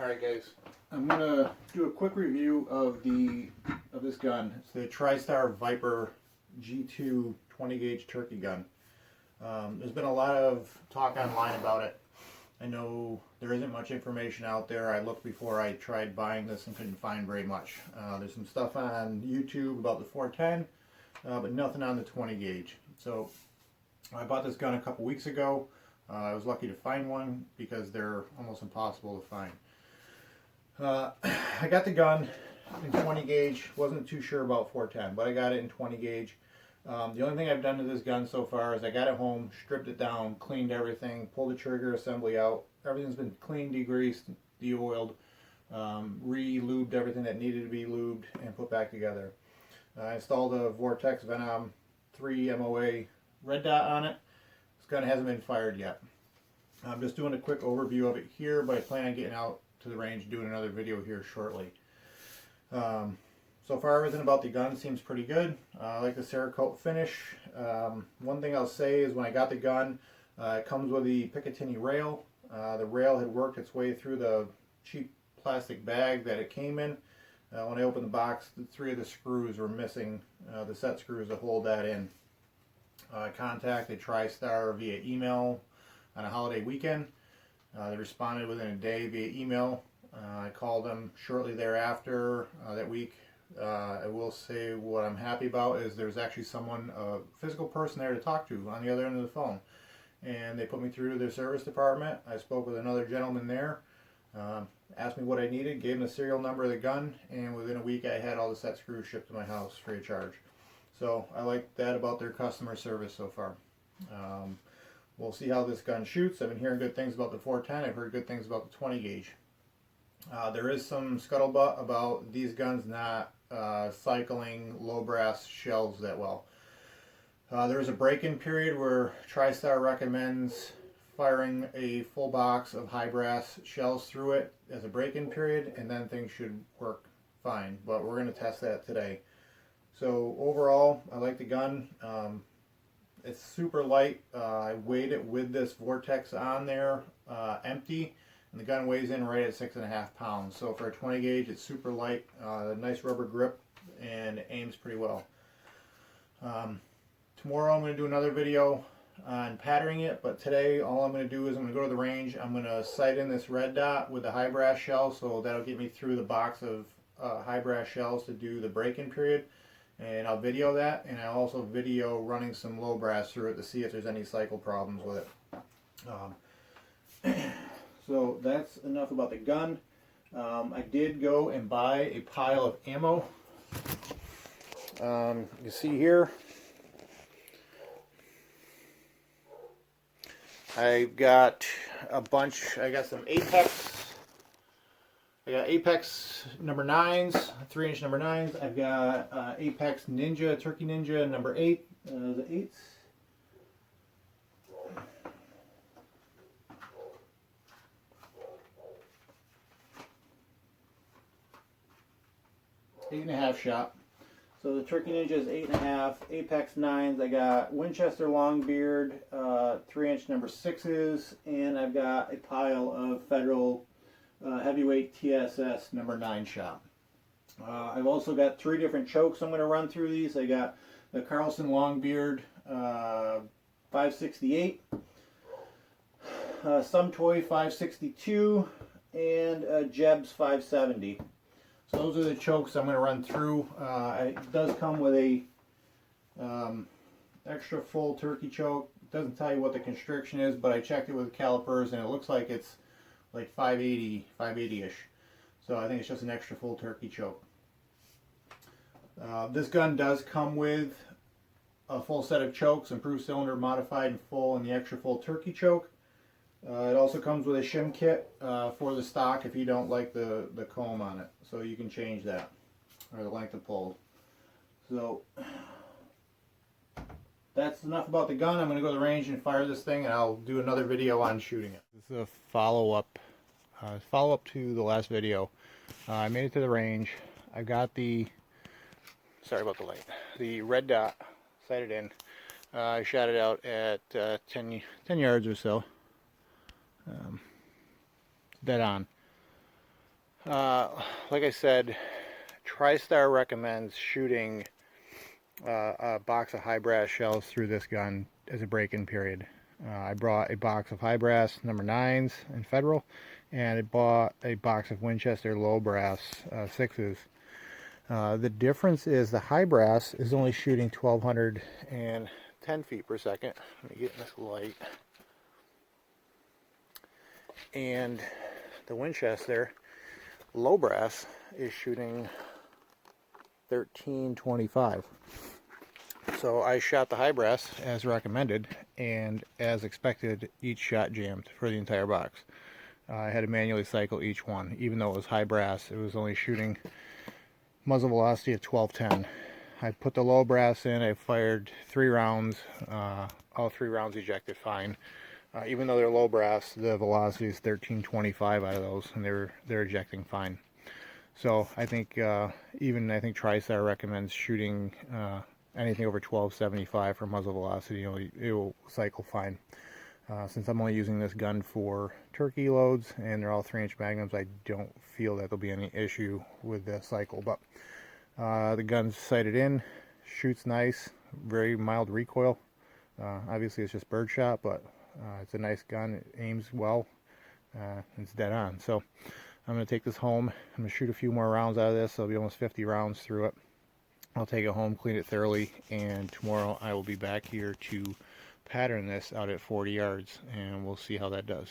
Alright guys, I'm going to do a quick review of this gun. It's the TriStar Viper G2 20 gauge turkey gun. There's been a lot of talk online about it. I know there isn't much information out there. I looked before I tried buying this and couldn't find very much. There's some stuff on YouTube about the 410, but nothing on the 20 gauge. So I bought this gun a couple weeks ago. I was lucky to find one because they're almost impossible to find. I got the gun in 20 gauge, wasn't too sure about 410, but I got it in 20 gauge. The only thing I've done to this gun so far is I got it home, stripped it down, cleaned everything, pulled the trigger assembly out. Everything's been cleaned, degreased, de-oiled, re-lubed everything that needed to be lubed and put back together. I installed a Vortex Venom 3 MOA red dot on it. This gun hasn't been fired yet. I'm just doing a quick overview of it here, but I plan on getting out to the range doing another video here shortly. So far everything about the gun seems pretty good. I like the Cerakote finish. One thing I'll say is when I got the gun, it comes with the Picatinny rail. The rail had worked its way through the cheap plastic bag that it came in. When I opened the box, 3 of the screws were missing, the set screws that hold that in. I contacted TriStar via email on a holiday weekend. They responded within a day via email. I called them shortly thereafter that week. I will say what I'm happy about is there's actually someone, a physical person there to talk to on the other end of the phone. And they put me through to their service department. I spoke with another gentleman there, asked me what I needed, gave him the serial number of the gun, and within a week I had all the set screws shipped to my house free of charge. So I like that about their customer service so far. We'll see how this gun shoots. I've been hearing good things about the 410. I've heard good things about the 20 gauge. There is some scuttlebutt about these guns not cycling low brass shells that well. There is a break-in period where TriStar recommends firing a full box of high brass shells through it as a break-in period, and then things should work fine. But we're going to test that today. So overall, I like the gun. It's super light. I weighed it with this Vortex on there, empty, and the gun weighs in right at 6.5 pounds. So for a 20 gauge, it's super light, nice rubber grip, and it aims pretty well. Tomorrow I'm going to do another video on patterning it, but today all I'm going to do is I'm going to go to the range. I'm going to sight in this red dot with the high brass shell, so that'll get me through the box of high brass shells to do the break-in period. And I'll video that, and I'll also video running some low brass through it to see if there's any cycle problems with it. So that's enough about the gun. I did go and buy a pile of ammo. You can see here, I've got a bunch. I got some Apex. I got Apex number 9s, 3-inch number 9s. I've got Apex Ninja, Turkey Ninja number 8, the 8s. 8.5 shot. So the Turkey Ninja is 8.5. Apex 9s. I got Winchester Longbeard, 3-inch number 6s, and I've got a pile of Federal heavyweight TSS number 9 shot. I've also got 3 different chokes I'm going to run through these. I got the Carlson Longbeard 568, some toy 562, and Jeb's 570. So those are the chokes I'm going to run through. It does come with a extra full turkey choke. It doesn't tell you what the constriction is, but I checked it with calipers and it looks like it's like 580-ish. So I think it's just an extra full turkey choke. This gun does come with a full set of chokes, improved cylinder, modified and full, and the extra full turkey choke. It also comes with a shim kit for the stock if you don't like the comb on it. So you can change that, or the length of pull. So that's enough about the gun. I'm going to go to the range and fire this thing, and I'll do another video on shooting it. This is a follow-up to the last video. I made it to the range. I got the, sorry about the light, the red dot sighted in. I shot it out at 10 yards or so. Dead on. Like I said, TriStar recommends shooting a box of high brass shells through this gun as a break-in period. I brought a box of high brass number 9s in Federal, and I bought a box of Winchester low brass 6s. The difference is the high brass is only shooting 1210 feet per second. Let me get in this light. And the Winchester low brass is shooting 1325. So I shot the high brass as recommended, and as expected, each shot jammed for the entire box. I had to manually cycle each one. Even though it was high brass, it was only shooting muzzle velocity of 1210. I put the low brass in, I fired 3 rounds, all 3 rounds ejected fine. Even though they're low brass, the velocity is 1325 out of those, and they're ejecting fine. So I think I think TriStar recommends shooting anything over 1275 for muzzle velocity. It will cycle fine. Since I'm only using this gun for turkey loads and they're all 3-inch magnums, I don't feel that there'll be any issue with the cycle. But the gun's sighted in, shoots nice, very mild recoil. Obviously it's just birdshot, but it's a nice gun. It aims well. It's dead on. So I'm going to take this home. I'm going to shoot a few more rounds out of this. There'll be almost 50 rounds through it. I'll take it home, clean it thoroughly, and tomorrow I will be back here to pattern this out at 40 yards, and we'll see how that does.